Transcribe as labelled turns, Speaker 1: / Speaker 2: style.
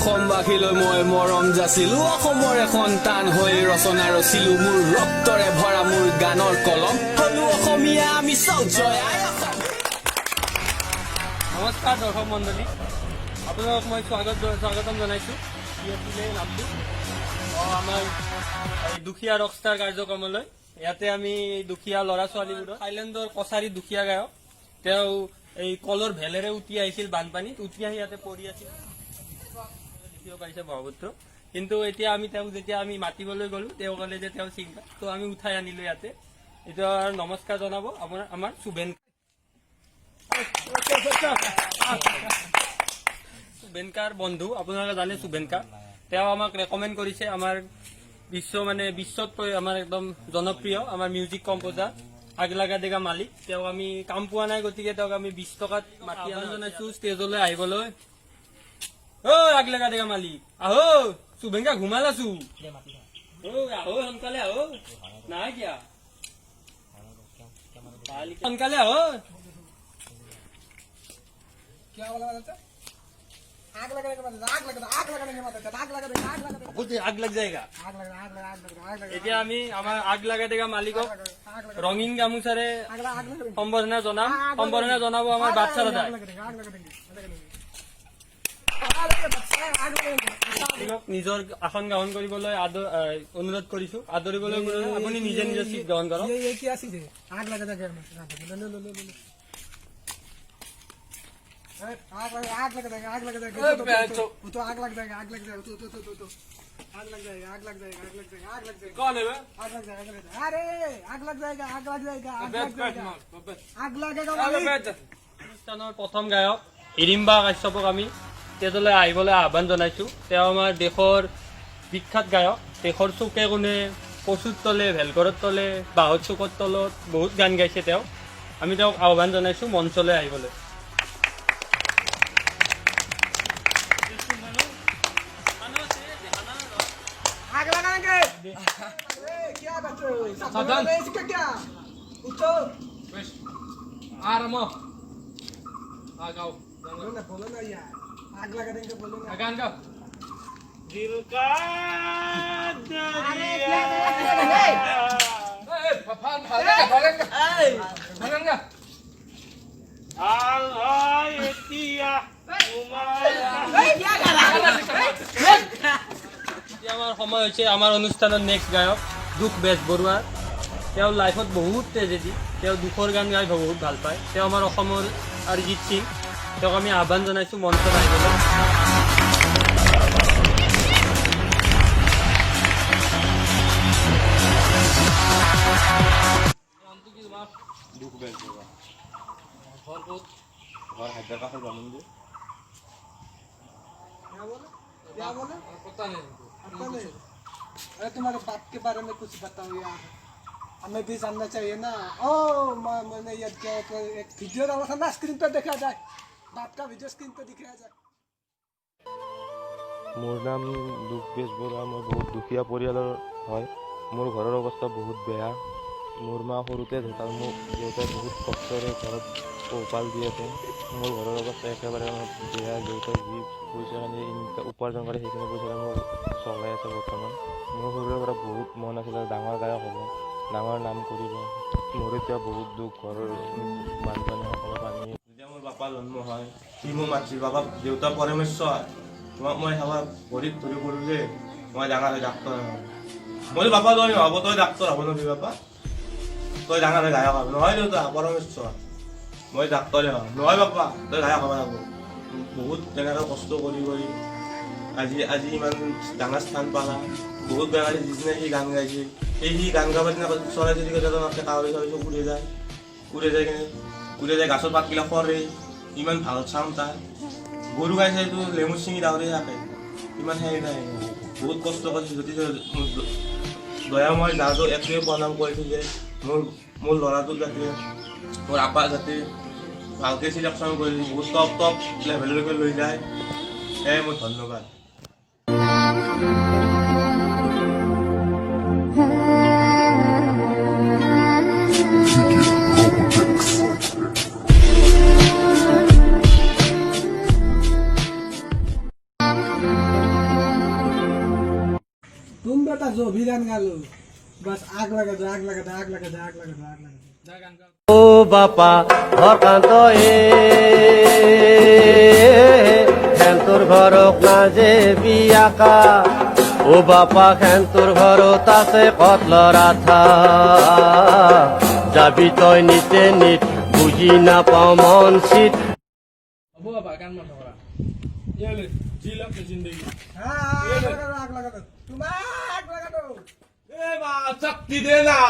Speaker 1: অসমবাসীলৈ মই মৰম যাচিলো অসমৰে সন্তান হৈ ৰচনা ৰচিলো মোৰ ৰক্তৰে ভৰা মোৰ গানৰ কলম হলো অসমীয়া আমি চব জয় আই অসম।
Speaker 2: নমস্কাৰ দৰ্শক মণ্ডলী, আপোনালোকক মই স্বাগতম জনাইছোঁ নামটো আমাৰ দুখীয়া ৰকষ্টাৰ কাৰ্যক্ৰমলৈ। ইয়াতে আমি দুখীয়া ল'ৰা ছোৱালীবোৰক থাইলেণ্ডৰ কছাৰী দুখীয়া গায়ক, তেওঁ এই কলৰ ভেলেৰে উঠি আহিছিল বানপানীত, উঠি আহি ইয়াতে পৰি আছিল, দেখিব পাৰিছে ব্ৰহ্মপুত্ৰ। কিন্তু এতিয়া আমি তেওঁক যেতিয়া আমি মাতিবলৈ গ'লো, তেওঁ ক'লে যে তেওঁ ছিংগাৰ, তো আমি উঠাই আনিলো ইয়াতে। এতিয়া নমস্কাৰ জনাব আমাৰ শুভেনকাৰ বন্ধু, আপোনালোকে জানে শুভেনকাৰ। তেওঁ আমাক ৰেকমেণ্ড কৰিছে, আমাৰ বিশ্বত আমাৰ একদম জনপ্ৰিয় আমাৰ মিউজিক কম্প'জাৰ আগলাগা দেগা মালিক। তেওঁক আমি কাম পোৱা নাই, গতিকে তেওঁক আমি 20 টকাত মাতি জনাইছো ষ্টেজলৈ আহিবলৈ। অ আগলাগা দেগা মালিক আহো, শুভেনকা ঘুমাল আছো, আহো সোনকালে আহো, নাই কিয়া সোনকালে আহো। आग लग जाएगा। এতিয়া আমি আমাৰ আগ লাগা দেগা মালিকক ৰঙীন গামোচাৰে সম্বৰ্ধনা জনাব আমাৰ বাচ্চা দাদাই। নিজৰ আসন গ্ৰহণ কৰিবলৈ অনুৰোধ কৰিছো, আদৰিবলৈ আপুনি নিজে নিজৰ চিট গ্ৰহণ কৰক। आग लग जाएगा, आग लग जाएगा, वो तो आग लग जाएगा, आग लग जाएगा, तो आग लग जाएगा, आग लग जाएगा, आग लग जाएगा, आग लग जाएगा। कौन है वे? आग लग जाएगा, अरे आग लग जाएगा, आग लग जाएगा, आग लग जाएगा, आग लगेगा। অনুষ্ঠানৰ প্ৰথম গায়ক হিৰিম্বা কাশ্যপক আমি ষ্টেজলৈ আহিবলৈ আহ্বান জনাইছো। তেওঁ আমাৰ দেশৰ বিখ্যাত গায়ক, দেশৰ চুকে কোণে, কচুৰ তলে, ভেলঘৰৰ তলে, বাঁহৰ চুকৰ তলত বহুত গান গাইছে তেওঁ। আমি তেওঁক আহ্বান জনাইছো মঞ্চলৈ আহিবলৈ। क्या बच्चों क्या उठो आराम बोलो ना यार, आग लगा देंगे, बोलो ना गान गाओ। दिल का আমাৰ সময় হৈছে আমাৰ অনুষ্ঠানৰ নেক্সট গায়ক দুখ বেজবৰুৱাৰ। তেওঁৰ লাইফত বহুত ট্ৰেজেডি, তেওঁ দুখৰ গান গাই বহুত ভাল পায়। তেওঁ আমাৰ অসমৰ অৰিজিত সিং, তেওঁক আমি আহ্বান জনাইছোঁ মঞ্চত আহিবলৈ। নামটো কি তোমাৰ? দুখ বেজবৰুৱা। ঘৰ ক'ত? ঘৰ হায়দৰাবাদৰ বামুণী। क्या बोले? पता नहीं, अरे तुम्हारे बाप के बारे में कुछ बताओ यार, हमें भी जानना चाहिए ना। ओ मैंने याद किया, एक वीडियो डाला था ना, स्क्रीन पर देखा जाए, बाप का वीडियो स्क्रीन पर दिखाया जाए।
Speaker 3: মোৰ নাম দুখ বেজবৰুৱা। মই বহুত দুখীয়া পৰিয়ালৰ হয়। মোৰ ঘৰৰ অৱস্থা বহুত বেয়া। মোৰ মা সৰুতে ঢুকাল, মোক দেউতাই বহুত কষ্টৰে ঘৰত পোহপাল দি আছে। মোৰ ঘৰৰ অৱস্থা একেবাৰে বেয়া। দেউতাই যি পইচা আনি উপাৰ্জন কৰে সেইখিনি পইচাৰে মোক চলাই আছে বৰ্তমান। মোৰ সৰুৰে পৰা বহুত মন আছিলে ডাঙৰ গায়ক হ'ব, ডাঙৰ নাম কৰিব। মোৰ এতিয়া বহুত দুখ, ঘৰৰ বানপানী সকলো পানী। যেতিয়া মোৰ বাপা জন্ম হয়, সি মোক মাতিছিল, বাবা দেউতা পৰমেশ্বৰ, তোমাক মই সেৱা ভৰিত ধৰি ক'লো যে মই ডাঙৰ ডাক্তৰ হ'ম। মই বাপা তই নহ'ব, তই ডাক্তৰ হ'ব নবি বাপা, তই ডাঙৰ গায়ক হ'ব। নহয় দেউতা পৰমেশ্বৰ, মই ডাক্তৰে হ'ম। নহয় বাপা তই গায়ক হ'ব লাগিব। বহুত তেনেকৈ কষ্ট কৰি আজি ইমান ডাঙৰ স্থান পালা। বহুত বেমাৰী যিদিনা সি গান গাইছিল, সি গান গাবৰ দিনা চৰাই চিৰিকটি কাউৰী উৰি যায় গাছৰ পাতবিলাক সৰে, ইমান ভাল চাউণ্ড তাৰ। গৰু গাইছে এইটো লেমু চিঙি ডাউৰি থাকে, ইমান হেৰি নাই। বহুত কষ্ট কৰিছোঁ। যদি দয়াময় যাওঁতো একোৱে প্ৰণাম কৰিছোঁ যে মোৰ ল'ৰাটোক যাতে, মোৰ আপা যাতে ভালকৈ চিলেকশ্যন কৰি বহুত টপ লেভেললৈকে লৈ যায়, সেয়াই মোৰ ধন্যবাদ।
Speaker 4: Thank you.
Speaker 2: तुम बेटा जो भी गान गा लो बस आग लगा दो आग लगा दो आग लगा दो आग लगा दो आग लगा दो जा गान गाओ
Speaker 4: ও বাপা হরকান্ত তোর ঘরক না যে বিয়াকা ও বাপা তোর ঘরত আছে কতল রাথা যাবি তই নিতে নিত বুঝি না পাও মন শীত
Speaker 1: হ'ব বাবা গান মাথা কৰা ইয়ালে জি লক জিন্দগি
Speaker 2: आग लगा दो तुम आग लगा दो
Speaker 1: এ মা শক্তি দে না